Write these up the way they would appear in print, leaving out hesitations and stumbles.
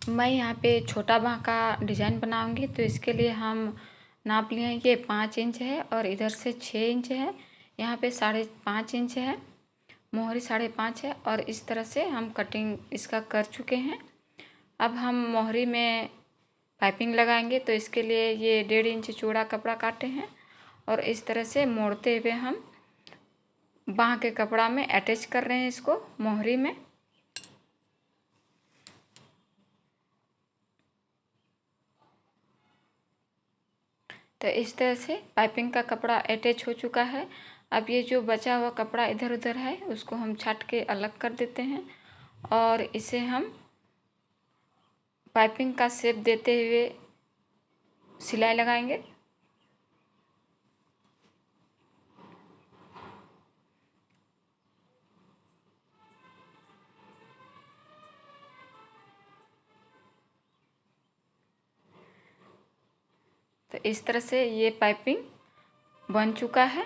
मैं यहाँ पे छोटा बाँह का डिज़ाइन बनाऊँगी, तो इसके लिए हम नाप लिए हैं। ये 5 इंच है और इधर से 6 इंच है। यहाँ पे 5.5 इंच है, मोहरी 5.5 है और इस तरह से हम कटिंग इसका कर चुके हैं। अब हम मोहरी में पाइपिंग लगाएंगे, तो इसके लिए ये 1.5 इंच चौड़ा कपड़ा काटे हैं और इस तरह से मोड़ते हुए हम बाँह के कपड़ा में अटैच कर रहे हैं इसको मोहरी में। तो इस तरह से पाइपिंग का कपड़ा अटैच हो चुका है। अब ये जो बचा हुआ कपड़ा इधर उधर है उसको हम छाट के अलग कर देते हैं और इसे हम पाइपिंग का शेप देते हुए सिलाई लगाएंगे। तो इस तरह से ये पाइपिंग बन चुका है।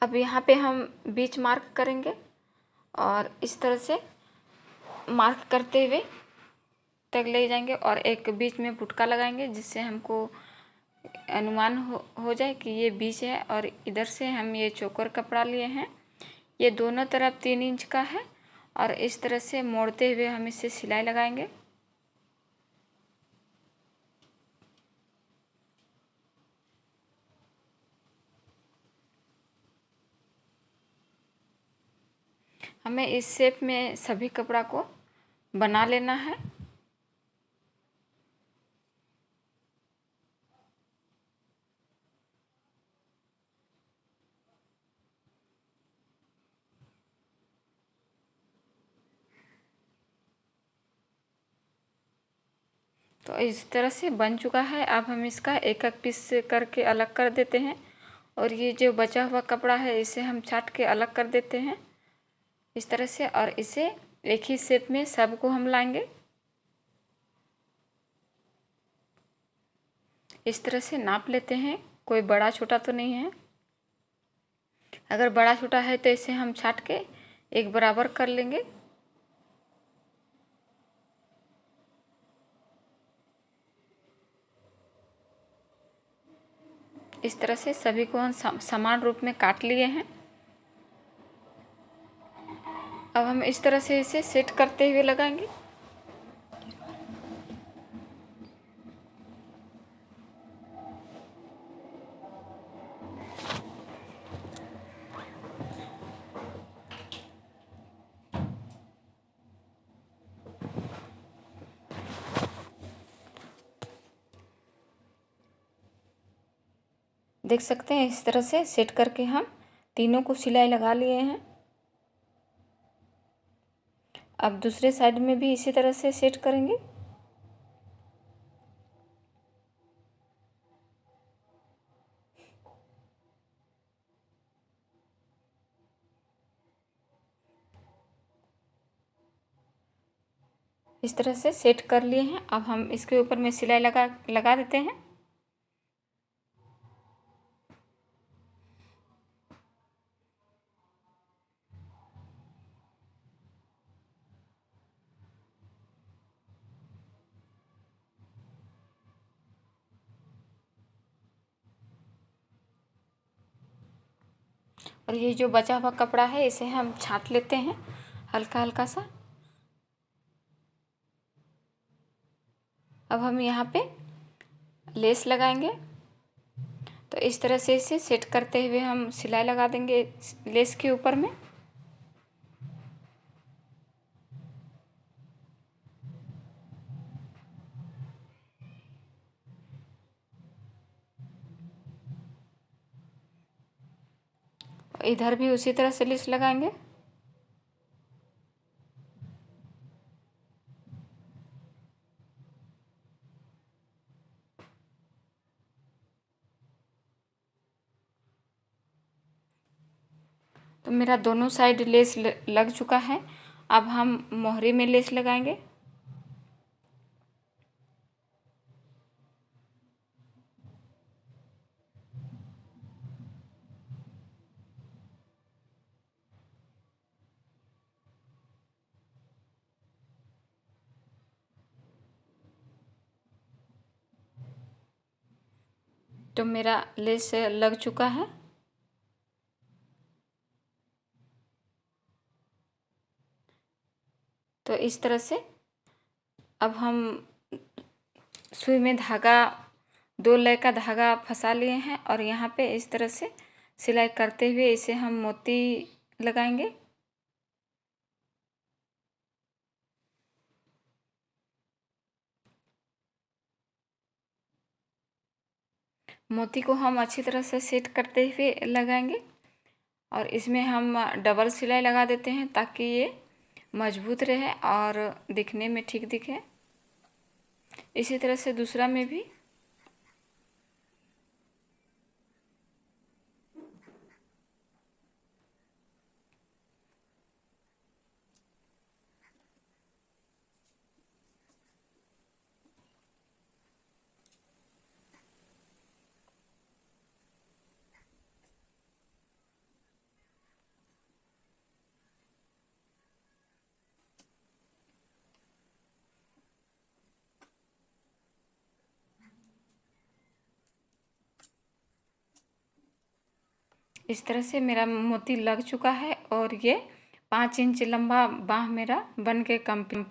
अब यहाँ पे हम बीच मार्क करेंगे और इस तरह से मार्क करते हुए तक ले जाएंगे और एक बीच में फुटका लगाएंगे, जिससे हमको अनुमान हो जाए कि ये बीच है। और इधर से हम ये चोकर कपड़ा लिए हैं, ये दोनों तरफ 3 इंच का है और इस तरह से मोड़ते हुए हम इसे सिलाई लगाएंगे। हमें इस शेप में सभी कपड़ा को बना लेना है। तो इस तरह से बन चुका है। अब हम इसका एक एक पीस करके अलग कर देते हैं और ये जो बचा हुआ कपड़ा है इसे हम छाट के अलग कर देते हैं इस तरह से, और इसे एक ही शेप में सबको हम लाएंगे। इस तरह से नाप लेते हैं, कोई बड़ा छोटा तो नहीं है। अगर बड़ा छोटा है तो इसे हम छाट के एक बराबर कर लेंगे। इस तरह से सभी को हम समान रूप में काट लिए हैं। अब हम इस तरह से इसे सेट करते हुए लगाएंगे। देख सकते हैं इस तरह से सेट करके हम तीनों को सिलाई लगा लिए हैं। अब दूसरे साइड में भी इसी तरह से सेट करेंगे। इस तरह से सेट कर लिए हैं। अब हम इसके ऊपर में सिलाई लगा देते हैं। और ये जो बचा हुआ कपड़ा है इसे हम छाट लेते हैं हल्का हल्का सा। अब हम यहाँ पे लेस लगाएंगे, तो इस तरह से इसे सेट करते हुए हम सिलाई लगा देंगे लेस के ऊपर में। इधर भी उसी तरह से लेस लगाएंगे। तो मेरा दोनों साइड लेस लग चुका है। अब हम मोहरी में लेस लगाएंगे। तो मेरा लेस लग चुका है। तो इस तरह से अब हम सुई में धागा 2 लय का धागा फंसा लिए हैं और यहाँ पे इस तरह से सिलाई करते हुए इसे हम मोती लगाएंगे। मोती को हम अच्छी तरह से सेट करते हुए लगाएंगे और इसमें हम डबल सिलाई लगा देते हैं ताकि ये मजबूत रहे और दिखने में ठीक दिखे। इसी तरह से दूसरा में भी इस तरह से मेरा मोती लग चुका है और ये 5 इंच लंबा बाँह मेरा बन के कंप्लीट